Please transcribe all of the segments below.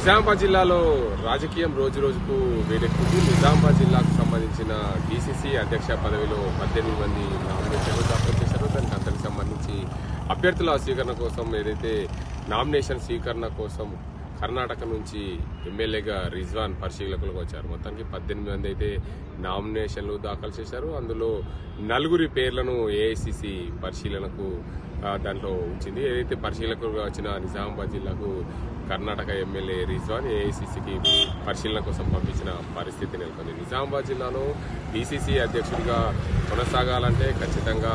నిజామాబాద్ జిల్లాలో రాజకీయం రోజు రోజుకు వేడెక్కుతుంది. నిజామాబాద్ జిల్లాకు సంబంధించిన డీసీసీ అధ్యక్ష పదవిలో 18 మంది నామినేషన్లు దాఖలు చేశారు. దానికి అంతకు సంబంధించి అభ్యర్థుల స్వీకరణ కోసం ఏదైతే నామినేషన్ స్వీకరణ కోసం కర్ణాటక నుంచి ఎమ్మెల్యేగా రిజ్వాన్ పరిశీలకులకు వచ్చారు. మొత్తానికి 18 మంది అయితే నామినేషన్లు దాఖలు చేశారు. అందులో 4 పేర్లను ఏఐసీసీ పరిశీలనకు దాంట్లో ఉంచింది. ఏదైతే పరిశీలకులుగా వచ్చిన నిజామాబాద్ జిల్లాకు కర్ణాటక ఎమ్మెల్యే రిజ్వాన్ ఏఐసీసీకి పరిశీలన కోసం పంపించిన పరిస్థితి నెలకొంది. నిజామాబాద్ జిల్లాలో డీసీసీ అధ్యక్షుడిగా కొనసాగాలంటే ఖచ్చితంగా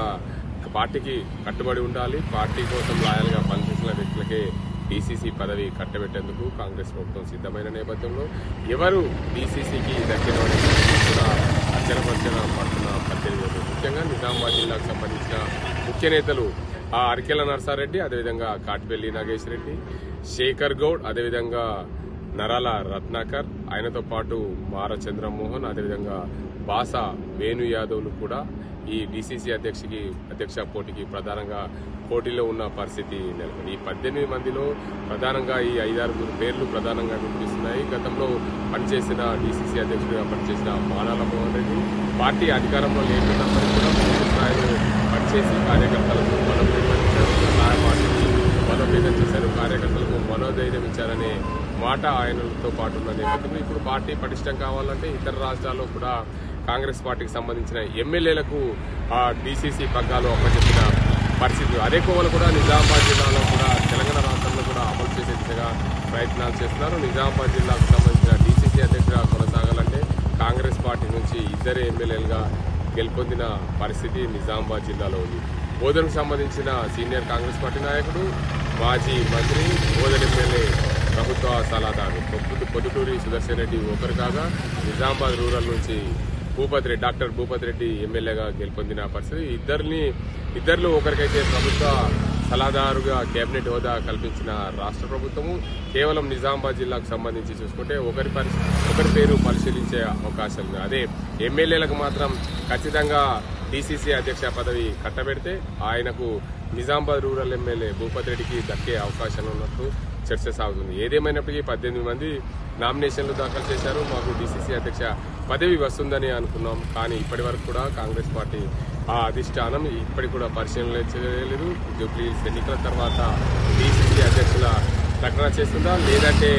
పార్టీకి కట్టుబడి ఉండాలి. పార్టీ కోసం లాయల్గా పనిచేసిన వ్యక్తులకే డీసీసీ పదవి కట్టబెట్టేందుకు కాంగ్రెస్ ప్రభుత్వం సిద్దమైన నేపథ్యంలో ఎవరు డీసీసీకి దక్కిన కూడా అర్చన పడుతున్న పరిస్థితి. ముఖ్యంగా నిజామాబాద్ జిల్లాకు సంబంధించిన ముఖ్య నేతలు అరికెల నర్సారెడ్డి, అదేవిధంగా కాటిపల్లి నాగేశ్వర రెడ్డి, శేఖర్ గౌడ్, అదేవిధంగా నరాల రత్నాకర్, ఆయనతో పాటు మార చంద్రమోహన్, అదేవిధంగా బాసా వేణు యాదవ్లు కూడా ఈ డీసీసీ అధ్యక్ష పోటీకి ప్రధానంగా పోటీలో ఉన్న పరిస్థితి నెలకొంది. ఈ 18 మందిలో ప్రధానంగా ఈ 5-6 పేర్లు ప్రధానంగా వినిపిస్తున్నాయి. గతంలో పనిచేసిన డీసీసీ అధ్యక్షుడిగా పనిచేసిన మానాల మోహన్ రెడ్డి పార్టీ అధికారంలో లేకున్నప్పటికీ కూడా పూర్తి స్థాయిలో పనిచేసి కార్యకర్తలకు బలోపేతం చేశారు. కార్యకర్తలకు మనోధైర్యం ఇచ్చారనే మాట ఆయనతో పాటు ఉన్న నేపథ్యంలో ఇప్పుడు పార్టీ పటిష్టం కావాలంటే ఇతర రాష్ట్రాల్లో కూడా కాంగ్రెస్ పార్టీకి సంబంధించిన ఎమ్మెల్యేలకు డీసీసీ పగ్గాలు అప్పచెప్పిన పరిస్థితి. అదే కోవలు కూడా నిజామాబాద్ జిల్లాలో కూడా తెలంగాణ రాష్ట్రంలో కూడా అమలు చేసే దిశగా ప్రయత్నాలు చేస్తున్నారు. నిజామాబాద్ జిల్లాకు సంబంధించిన డీసీసీ అధ్యక్షుడిగా కొనసాగాలంటే కాంగ్రెస్ పార్టీ నుంచి 2 ఎమ్మెల్యేలుగా గెలుపొందిన పరిస్థితి నిజామాబాద్ జిల్లాలో ఉంది. బోధనకు సంబంధించిన సీనియర్ కాంగ్రెస్ పార్టీ నాయకుడు, మాజీ మంత్రి, బోధన ఎమ్మెల్యే ప్రభుత్వ సలహాదారు పొద్దుటూరి సుదర్శన్ రెడ్డి ఒకరు కాగా నిజామాబాద్ రూరల్ నుంచి డాక్టర్ భూపతి రెడ్డి ఎమ్మెల్యేగా గెలుపొందిన పరిస్థితి. ఇద్దరిలో ఒకరికైతే ప్రభుత్వ సలహాదారుగా కేబినెట్ హోదా కల్పించిన రాష్ట్ర ప్రభుత్వము కేవలం నిజామాబాద్ జిల్లాకు సంబంధించి చూసుకుంటే ఒకరి పేరు పరిశీలించే అవకాశం ఉంది. అదే ఎమ్మెల్యేలకు మాత్రం ఖచ్చితంగా డీసీసీ అధ్యక్ష పదవి కట్టబెడితే ఆయనకు నిజామాబాద్ రూరల్ ఎమ్మెల్యే భూపతి రెడ్డికి దక్కే అవకాశాలు ఉన్నట్టు చర్చ సాగుతుంది. ఏదేమైనప్పటికీ 18 మంది నామినేషన్లు దాఖలు చేశారు. మాకు డీసీసీ అధ్యక్ష పదవి వస్తుందని అనుకున్నాం. కానీ ఇప్పటి వరకు కూడా కాంగ్రెస్ పార్టీ అధిష్టానం ఇప్పటికి కూడా పరిశీలన చేయలేదు. జూబ్లీ ఎన్నికల తర్వాత డీసీసీ అధ్యక్షుల ప్రకటన చేస్తుందా లేదంటే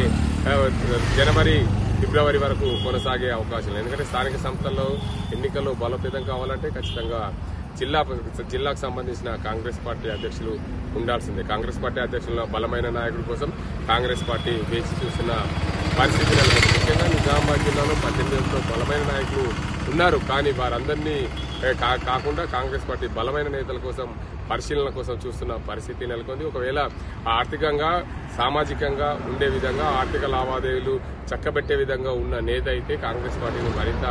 జనవరి ఫిబ్రవరి వరకు కొనసాగే అవకాశం లేదు. ఎందుకంటే స్థానిక సంస్థల్లో ఎన్నికల్లో బలోపేతం కావాలంటే ఖచ్చితంగా జిల్లాకు సంబంధించిన కాంగ్రెస్ పార్టీ అధ్యక్షులు ఉండాల్సిందే. కాంగ్రెస్ పార్టీ అధ్యక్షుల బలమైన నాయకుల కోసం కాంగ్రెస్ పార్టీ వేచి చూస్తున్న పరిస్థితి నెలకొంది. ముఖ్యంగా నిజామాబాద్ జిల్లాలో 18 బలమైన నాయకులు ఉన్నారు. కానీ వారందరినీ కాకుండా కాంగ్రెస్ పార్టీ బలమైన నేతల కోసం పరిశీలన కోసం చూస్తున్న పరిస్థితి నెలకొంది. ఒకవేళ ఆర్థికంగా సామాజికంగా ఉండే విధంగా ఆర్థిక లావాదేవీలు చక్కబెట్టే విధంగా ఉన్న నేత అయితే కాంగ్రెస్ పార్టీని మరింత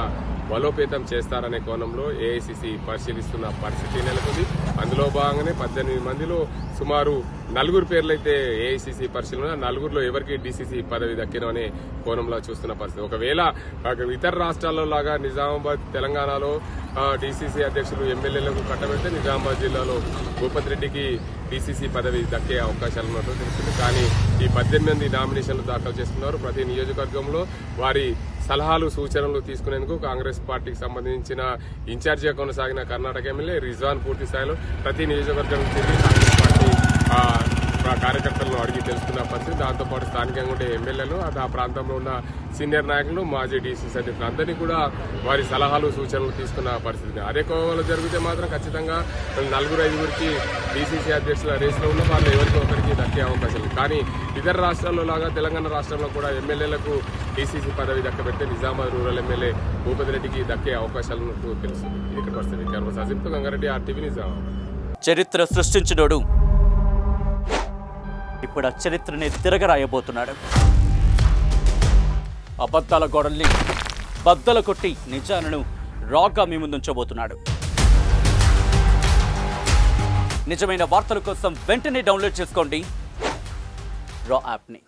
బలోపేతం చేస్తారనే కోణంలో ఏఐసీసీ పరిశీలిస్తున్న పరిస్థితి నెలకొంది. అందులో భాగంగానే 18 మందిలో సుమారు 4 పేర్లైతే ఏఐసీసీ పరిశీలన, 4లో ఎవరికి డీసీసీ పదవి దక్కిన అనే కోణంలో చూస్తున్న పరిస్థితి. ఒకవేళ ఇతర రాష్ట్రాల్లో లాగా నిజామాబాద్ తెలంగాణలో డీసీసీ అధ్యక్షులు ఎమ్మెల్యేలకు కట్టబెడితే నిజామాబాద్ జిల్లాలో భూపతి రెడ్డికి డీసీసీ పదవి దక్కే అవకాశాలు ఉన్నట్టు తెలుస్తుంది. కానీ ఈ 18 మంది నామినేషన్లు దాఖలు చేస్తున్నారు. ప్రతి నియోజకవర్గంలో వారి సలహాలు సూచనలు తీసుకునేందుకు కాంగ్రెస్ పార్టీకి సంబంధించిన ఇన్ఛార్జిగా కొనసాగిన కర్ణాటక ఎమ్మెల్యే రిజ్వాన్ పూర్తి స్థాయిలో ప్రతి నియోజకవర్గం నుంచి కాంగ్రెస్ పార్టీ కార్యకర్తలను అడిగి తెలుసుకున్న పరిస్థితి. దాంతోపాటు స్థానికంగా ఉండే ఎమ్మెల్యేలు ఆ ప్రాంతంలో ఉన్న సీనియర్ నాయకులు, మాజీ డీసీసీ అధ్యక్షులు అందరినీ కూడా వారి సలహాలు సూచనలు తీసుకున్న పరిస్థితి. అదే కోవలో జరిగితే మాత్రం ఖచ్చితంగా 4-5కి డీసీసీ అధ్యక్షుల రేసులో ఉన్న వాళ్ళు ఎవరికి ఒకరికి దక్కే అవకాశం లేదు. కానీ ఇతర రాష్ట్రాల్లో లాగా తెలంగాణ రాష్ట్రంలో కూడా ఎమ్మెల్యేలకు డీసీసీ పదవి దక్కబెడితే నిజామాబాద్ రూరల్ ఎమ్మెల్యే భూపతి రెడ్డికి దక్కే అవకాశాలు ఉన్నట్టు తెలుస్తుంది. ఇక్కడ పరిస్థితి కెమెరా అజింతో గంగారెడ్డి, RTV నిజామాబాద్. చరిత్ర సృష్టించినోడు ఇప్పుడు ఆ చరిత్రని తిరగరాయబోతున్నాడు. అబద్ధాల గోడల్ని బద్దలు కొట్టి నిజాలను రాగా మీ ముందుంచబోతున్నాడు. నిజమైన వార్తల కోసం వెంటనే డౌన్లోడ్ చేసుకోండి రా యాప్ని.